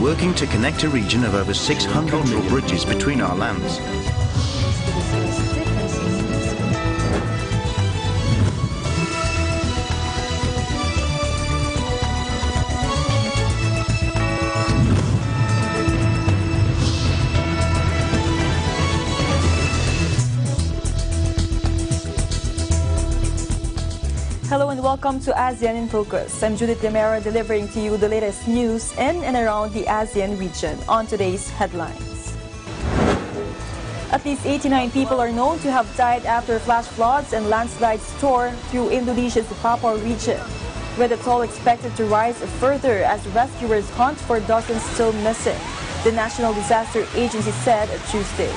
We're working to connect a region of over 600 new bridges between our lands. Hello and welcome to ASEAN in Focus. I'm Judith Romero delivering to you the latest news in and around the ASEAN region on today's headlines. At least 89 people are known to have died after flash floods and landslides tore through Indonesia's Papua region, with the toll expected to rise further as rescuers hunt for dozens still missing, the National Disaster Agency said Tuesday.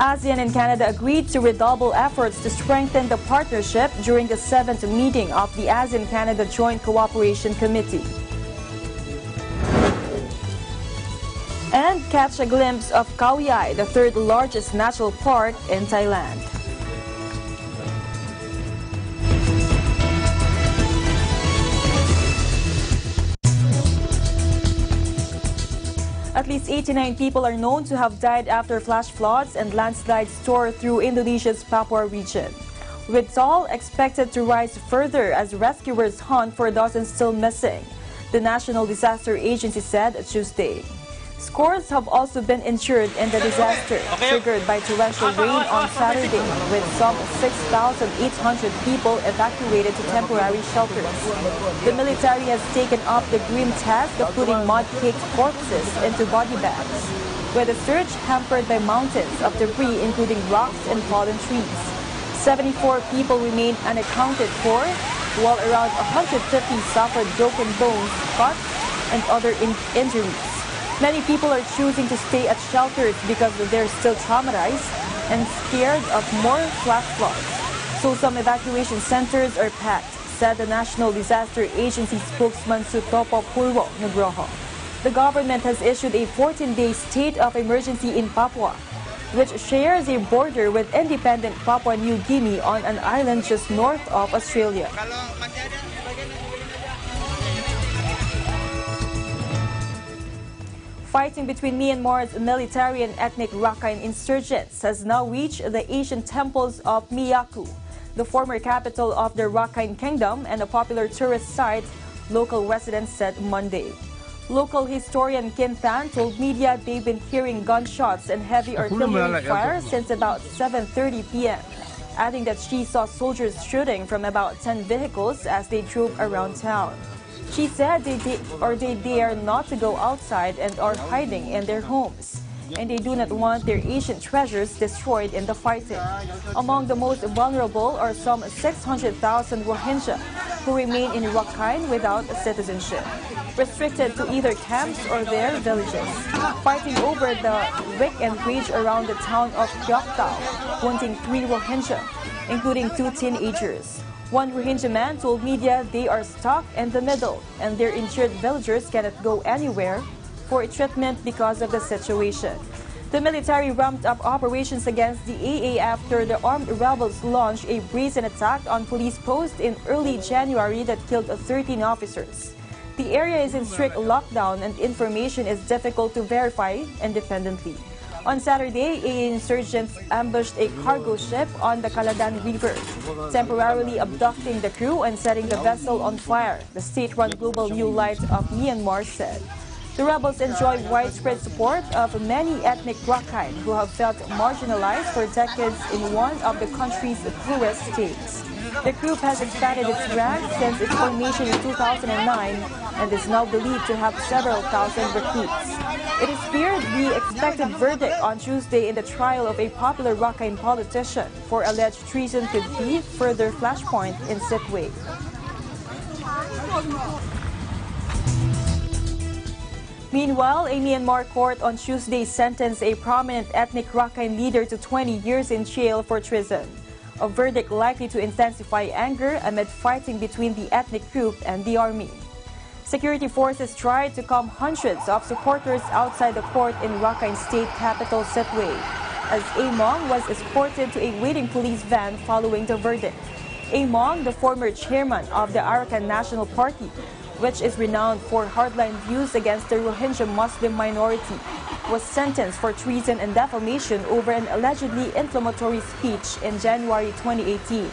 ASEAN and Canada agreed to redouble efforts to strengthen the partnership during the 7th meeting of the ASEAN-Canada Joint Cooperation Committee. And catch a glimpse of Khao Yai, the third largest national park in Thailand. At least 89 people are known to have died after flash floods and landslides tore through Indonesia's Papua region, with toll expected to rise further as rescuers hunt for dozens still missing, the National Disaster Agency said Tuesday. Scores have also been injured in the disaster triggered by torrential rain on Saturday, with some 6,800 people evacuated to temporary shelters. The military has taken up the grim task of putting mud-caked corpses into body bags, with the search hampered by mountains of debris including rocks and fallen trees. 74 people remain unaccounted for, while around 150 suffered broken bones, cuts, and other injuries. Many people are choosing to stay at shelters because they're still traumatized and scared of more flash floods. So some evacuation centers are packed, said the National Disaster Agency spokesman Sutopo Purwo Nugroho. The government has issued a 14-day state of emergency in Papua, which shares a border with independent Papua New Guinea on an island just north of Australia. Fighting between Myanmar's military and ethnic Rakhine insurgents has now reached the ancient temples of Miyako, the former capital of the Rakhine Kingdom and a popular tourist site, local residents said Monday. Local historian Kim Than told media they've been hearing gunshots and heavy artillery fire since about 7:30 p.m., adding that she saw soldiers shooting from about 10 vehicles as they drove around town. She said they dare not to go outside and are hiding in their homes, and they do not want their ancient treasures destroyed in the fighting. Among the most vulnerable are some 600,000 Rohingya who remain in Rakhine without citizenship, restricted to either camps or their villages, fighting over the wick and rage around the town of Kyaktao, wounding 3 Rohingya, including 2 teenagers. One Rohingya man told media they are stuck in the middle and their injured villagers cannot go anywhere for treatment because of the situation. The military ramped up operations against the AA after the armed rebels launched a brazen attack on police posts in early January that killed 13 officers. The area is in strict lockdown and information is difficult to verify independently. On Saturday, AA insurgents ambushed a cargo ship on the Kaladan River, temporarily abducting the crew and setting the vessel on fire, the state-run Global New Light of Myanmar said. The rebels enjoy widespread support of many ethnic Rakhine who have felt marginalized for decades in one of the country's poorest states. The group has expanded its ranks since its formation in 2009 and is now believed to have several thousand recruits. It is feared the expected verdict on Tuesday in the trial of a popular Rakhine politician for alleged treason could be further flashpoint in Sittwe. Meanwhile, a Myanmar court on Tuesday sentenced a prominent ethnic Rakhine leader to 20 years in jail for treason, a verdict likely to intensify anger amid fighting between the ethnic group and the army. Security forces tried to calm hundreds of supporters outside the court in Rakhine state capital Sittwe, as Among was escorted to a waiting police van following the verdict. Among, the former chairman of the Arakan National Party, which is renowned for hardline views against the Rohingya Muslim minority, was sentenced for treason and defamation over an allegedly inflammatory speech in January 2018,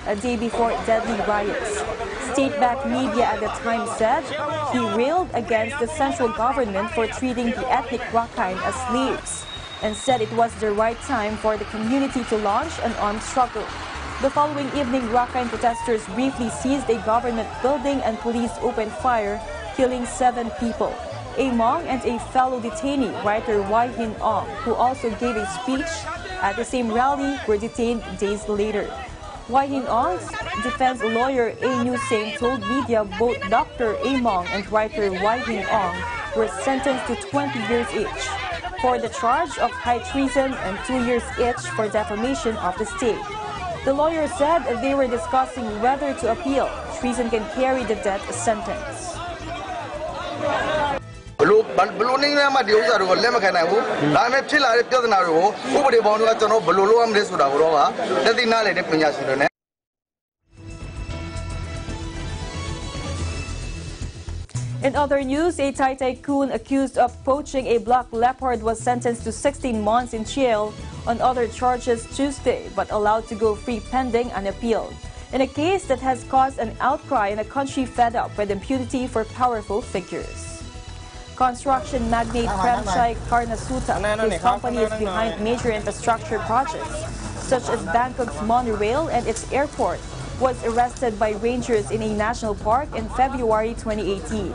a day before deadly riots. State-backed media at the time said he railed against the central government for treating the ethnic Rakhine as slaves and said it was the right time for the community to launch an armed struggle. The following evening, Rakhine protesters briefly seized a government building and police opened fire, killing 7 people. A Hmong and a fellow detainee, writer Wai Hin Ong, who also gave a speech at the same rally, were detained days later. Wai Hin Ong's defense lawyer A New Same told media both Dr. A Hmong and writer Wai Hin Ong were sentenced to 20 years each for the charge of high treason and 2 years each for defamation of the state. The lawyer said they were discussing whether to appeal. Treason can carry the death sentence. In other news, a Thai tycoon accused of poaching a black leopard was sentenced to 16 months in jail on other charges Tuesday, but allowed to go free pending an appeal, in a case that has caused an outcry in a country fed up with impunity for powerful figures. Construction magnate Premchai Karnasuta, whose company is behind major infrastructure projects, such as Bangkok's monorail and its airport, was arrested by rangers in a national park in February 2018.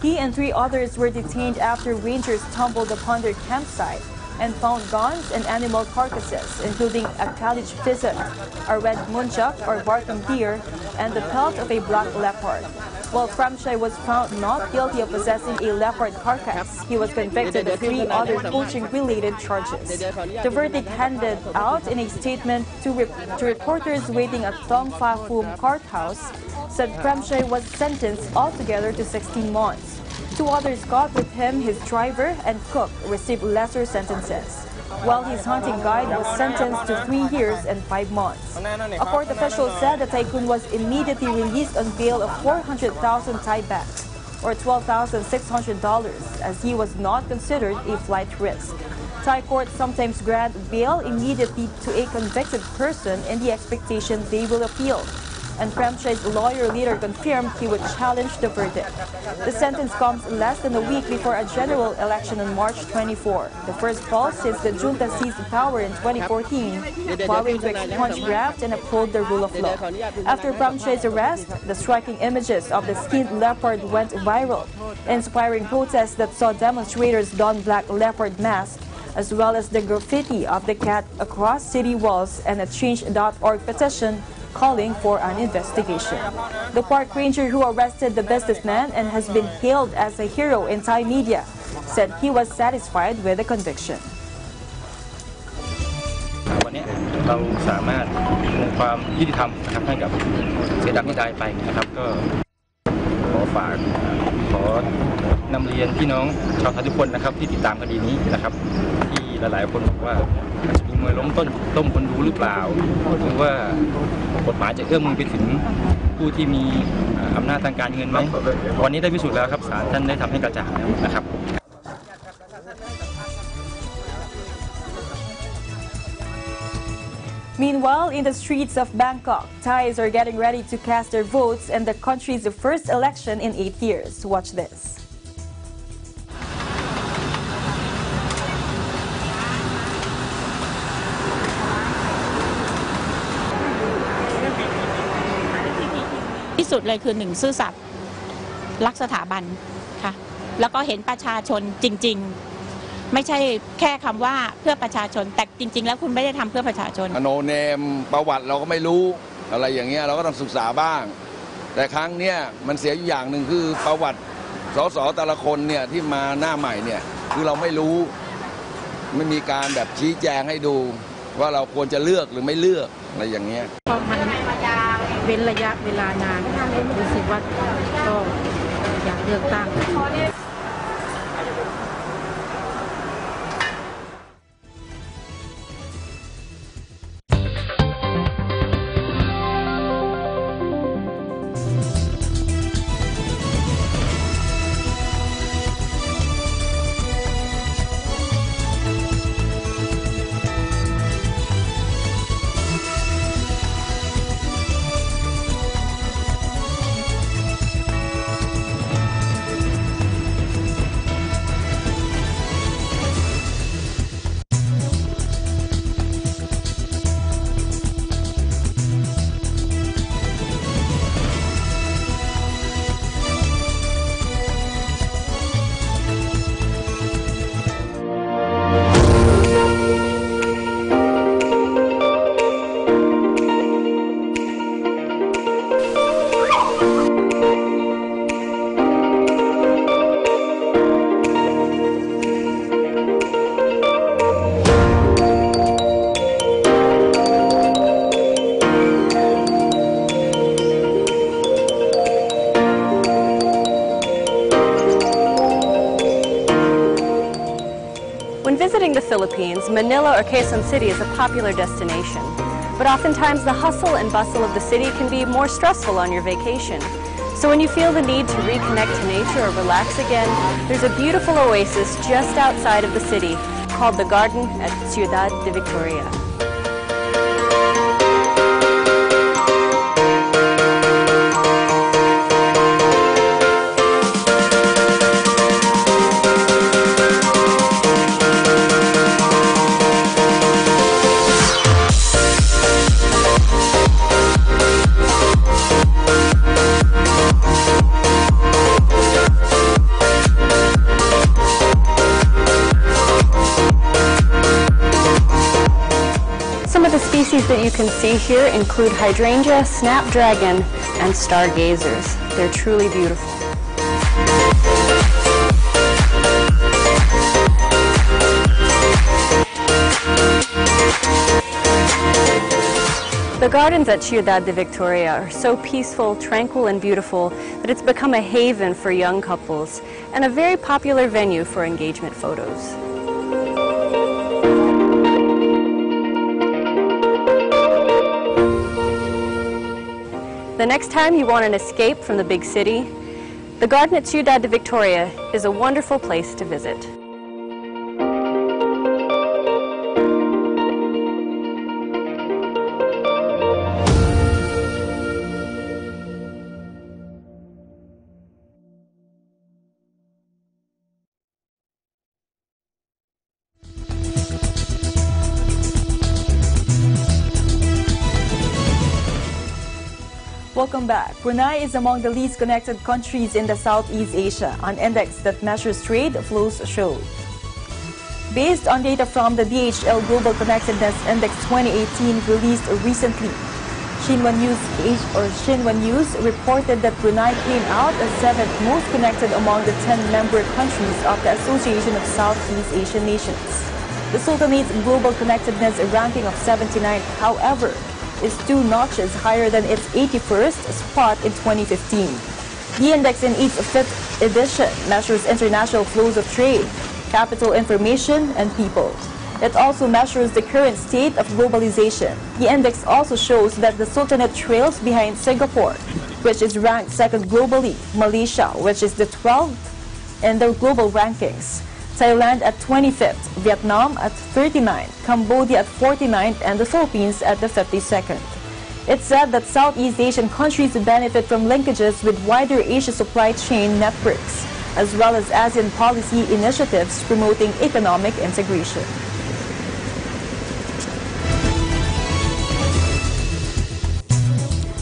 He and 3 others were detained after rangers stumbled upon their campsite and found guns and animal carcasses, including a cabbage pheasant, a red muntjac or barking deer, and the pelt of a black leopard. While Premchai was found not guilty of possessing a leopard carcass, he was convicted of 3 other poaching-related charges. The verdict handed out in a statement to reporters waiting at Tong Fa Phum courthouse said Premchai was sentenced altogether to 16 months. 2 others caught with him, his driver and cook, received lesser sentences, while his hunting guide was sentenced to 3 years and 5 months. A court official said the tycoon was immediately released on bail of 400,000 Thai baht, or $12,600, as he was not considered a flight risk. Thai courts sometimes grant bail immediately to a convicted person in the expectation they will appeal, and Premchai's lawyer later confirmed he would challenge the verdict. The sentence comes less than a week before a general election on March 24, the first poll since the junta seized power in 2014, vowing to expunge graft and uphold the rule of law. After Premchai's arrest, the striking images of the skinned leopard went viral, inspiring protests that saw demonstrators don black leopard masks, as well as the graffiti of the cat across city walls and a Change.org petition calling for an investigation. The park ranger who arrested the businessman and has been hailed as a hero in Thai media said he was satisfied with the conviction. วันนี้เราสามารถทวงความยุติธรรมนะครับให้กับเสือดำที่ตายไปนะครับก็ขอฝากขอนำเรียนพี่น้องชาวไทยทุกคนนะครับที่ติดตามคดีนี้นะครับที่หลายๆคนบอกว่าจะมีมวยล้มต้มคนดูหรือเปล่าหรือว่ากฎหมายจะเอื้อมมือไปถึงผู้ที่มีอำนาจทางการเงินไหมวันนี้ได้พิสูจน์แล้วครับศาลท่านได้ทำให้กระจ่างแล้วนะครับ Meanwhile, in the streets of Bangkok, Thais are getting ready to cast their votes in the country's first election in 8 years. Watch this. ที่สุดเลยคือ1ซื่อสัตย์รักสถาบันค่ะแล้วก็เห็นประชาชนจริงๆไม่ใช่แค่คำว่าเพื่อประชาชนแต่จริงๆแล้วคุณไม่ได้ทำเพื่อประชาชนโนเนมประวัติเราก็ไม่รู้อะไรอย่างเงี้ยเราก็ต้องศึกษาบ้างแต่ครั้งเนี้ยมันเสียอยู่อย่างหนึ่งคือประวัติสสแต่ละคนเนี่ยที่มาหน้าใหม่เนี่ยคือเราไม่รู้ไม่มีการแบบชี้แจงให้ดูว่าเราควรจะเลือกหรือไม่เลือกอะไรอย่างเงี้ยพอมันเว้นระยะเวลานานรู้สึกว่าก็อยากเลือกตั้ง Philippines, Manila or Quezon City is a popular destination. But oftentimes the hustle and bustle of the city can be more stressful on your vacation. So when you feel the need to reconnect to nature or relax again, there's a beautiful oasis just outside of the city called the Garden at Ciudad de Victoria. Some of the species that you can see here include hydrangea, snapdragon, and stargazers. They're truly beautiful. The gardens at Ciudad de Victoria are so peaceful, tranquil, and beautiful that it's become a haven for young couples and a very popular venue for engagement photos. The next time you want an escape from the big city, the garden at Ciudad de Victoria is a wonderful place to visit. Welcome back. Brunei is among the least connected countries in the Southeast Asia, an index that measures trade flows showed. Based on data from the DHL Global Connectedness Index 2018 released recently, Xinhua News reported that Brunei came out as 7th most connected among the 10 member countries of the Association of Southeast Asian Nations. The Sultanate's Global Connectedness ranking of 79, however, is 2 notches higher than its 81st spot in 2015. The index in its 5th edition measures international flows of trade, capital information, and people. It also measures the current state of globalization. The index also shows that the Sultanate trails behind Singapore, which is ranked 2nd globally, Malaysia, which is the 12th in the global rankings, Thailand at 25th, Vietnam at 39th, Cambodia at 49th, and the Philippines at the 52nd. It's said that Southeast Asian countries benefit from linkages with wider Asia supply chain networks, as well as ASEAN policy initiatives promoting economic integration.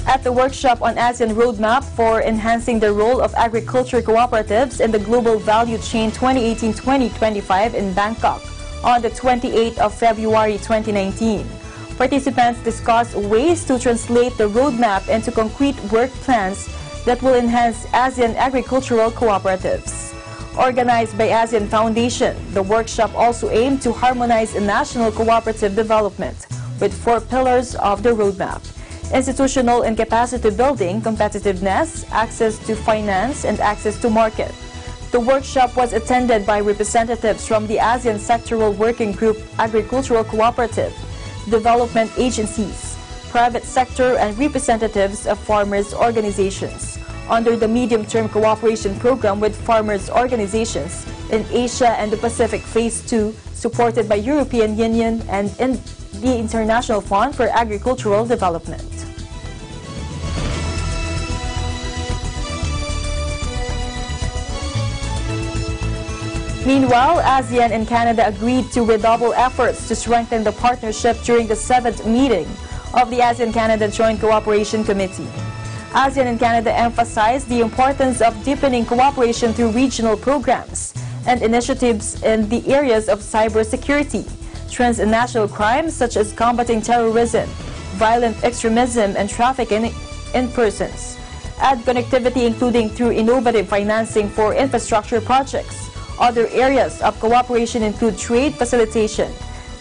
At the workshop on ASEAN Roadmap for Enhancing the Role of Agriculture Cooperatives in the Global Value Chain 2018-2025 in Bangkok on the 28th of February 2019, participants discussed ways to translate the roadmap into concrete work plans that will enhance ASEAN agricultural cooperatives. Organized by ASEAN Foundation, the workshop also aimed to harmonize national cooperative development with 4 pillars of the roadmap: institutional and capacity building, competitiveness, access to finance, and access to market. The workshop was attended by representatives from the ASEAN Sectoral Working Group, agricultural cooperative, development agencies, private sector, and representatives of farmers' organizations under the Medium-Term Cooperation Program with farmers' organizations in Asia and the Pacific Phase 2, supported by European Union and in the International Fund for Agricultural Development. Meanwhile, ASEAN and Canada agreed to redouble efforts to strengthen the partnership during the 7th meeting of the ASEAN-Canada Joint Cooperation Committee. ASEAN and Canada emphasized the importance of deepening cooperation through regional programs and initiatives in the areas of cybersecurity, transnational crimes such as combating terrorism, violent extremism, and trafficking in persons, and connectivity including through innovative financing for infrastructure projects. Other areas of cooperation include trade facilitation,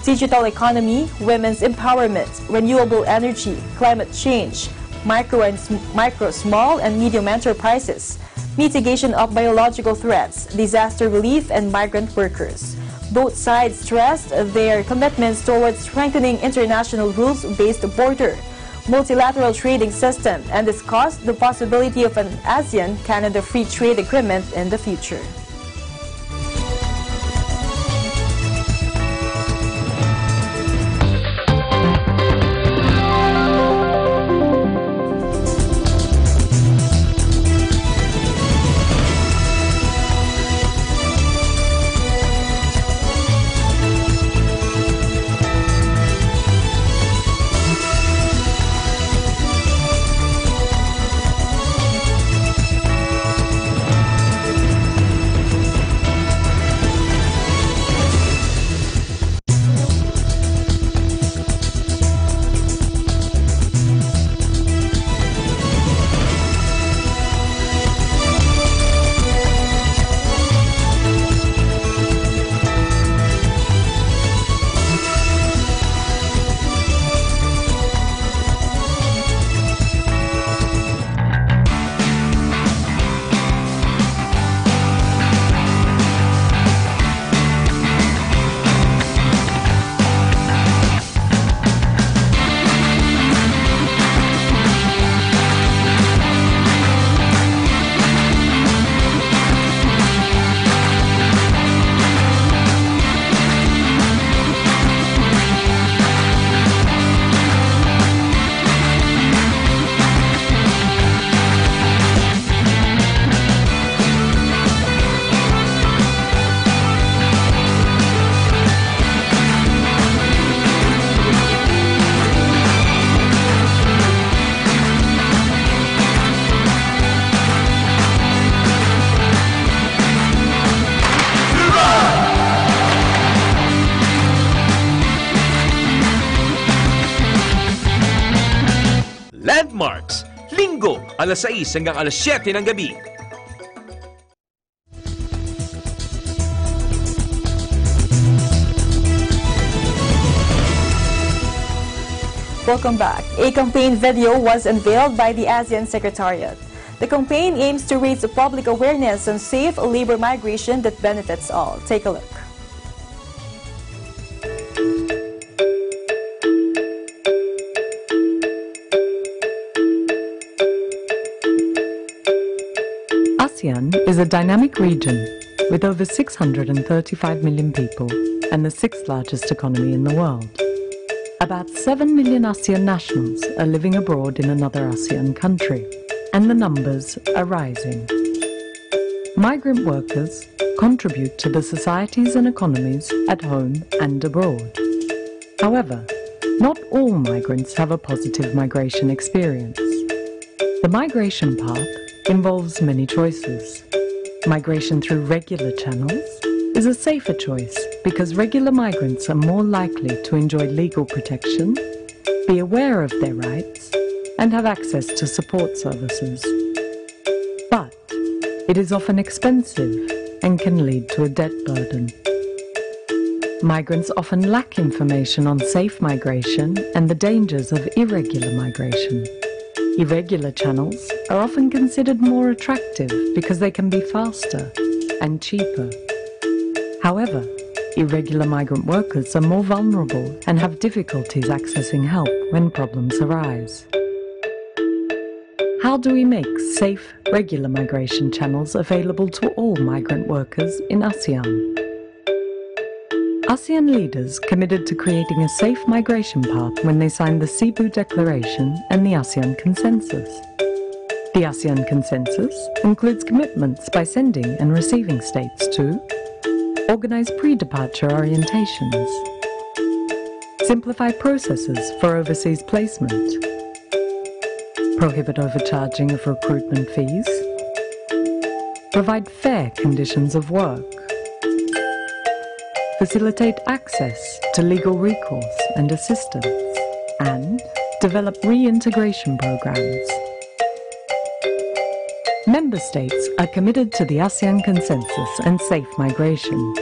digital economy, women's empowerment, renewable energy, climate change, micro, small, and medium enterprises, mitigation of biological threats, disaster relief, and migrant workers. Both sides stressed their commitments towards strengthening international rules-based border, multilateral trading system, and discussed the possibility of an ASEAN-Canada free trade agreement in the future. Landmarks, Linggo, alas 6 hanggang alas 7 ng gabi. Welcome back. A campaign video was unveiled by the ASEAN Secretariat. The campaign aims to raise public awareness on safe labor migration that benefits all. Take a look. ASEAN is a dynamic region with over 635 million people and the 6th largest economy in the world. About 7 million ASEAN nationals are living abroad in another ASEAN country, and the numbers are rising. Migrant workers contribute to the societies and economies at home and abroad. However, not all migrants have a positive migration experience. The migration path involves many choices. Migration through regular channels is a safer choice because regular migrants are more likely to enjoy legal protection, be aware of their rights, and have access to support services. But it is often expensive and can lead to a debt burden. Migrants often lack information on safe migration and the dangers of irregular migration. Irregular channels are often considered more attractive because they can be faster and cheaper. However, irregular migrant workers are more vulnerable and have difficulties accessing help when problems arise. How do we make safe, regular migration channels available to all migrant workers in ASEAN? ASEAN leaders committed to creating a safe migration path when they signed the Cebu Declaration and the ASEAN Consensus. The ASEAN Consensus includes commitments by sending and receiving states to organize pre-departure orientations, simplify processes for overseas placement, prohibit overcharging of recruitment fees, provide fair conditions of work, facilitate access to legal recourse and assistance, and develop reintegration programs. Member states are committed to the ASEAN Consensus and safe migration.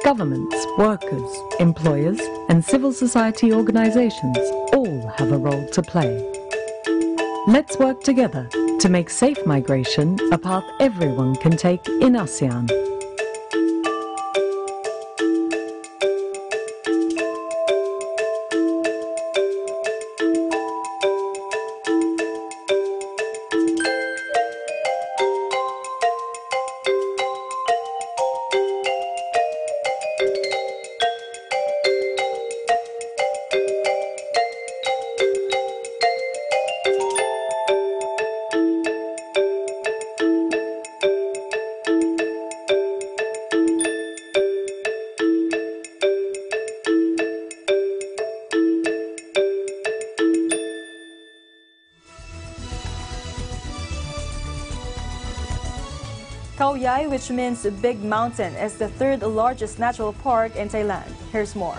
Governments, workers, employers, and civil society organizations all have a role to play. Let's work together to make safe migration a path everyone can take in ASEAN. Khao Yai, which means big mountain, is the third largest natural park in Thailand. Here's more.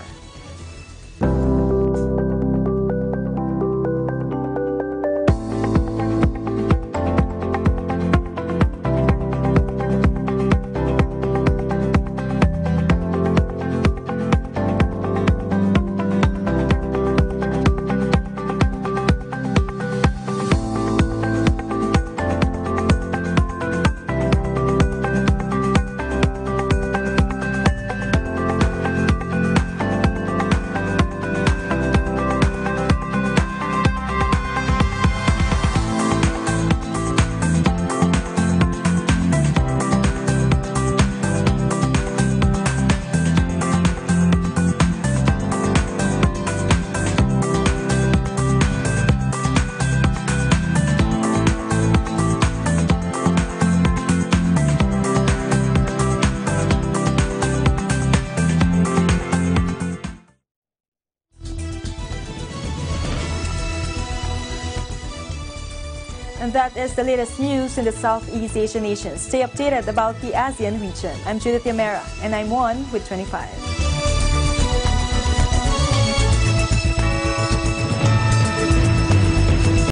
And that is the latest news in the Southeast Asian nations. Stay updated about the ASEAN region. I'm Judith Yamera, and I'm 1 with 25.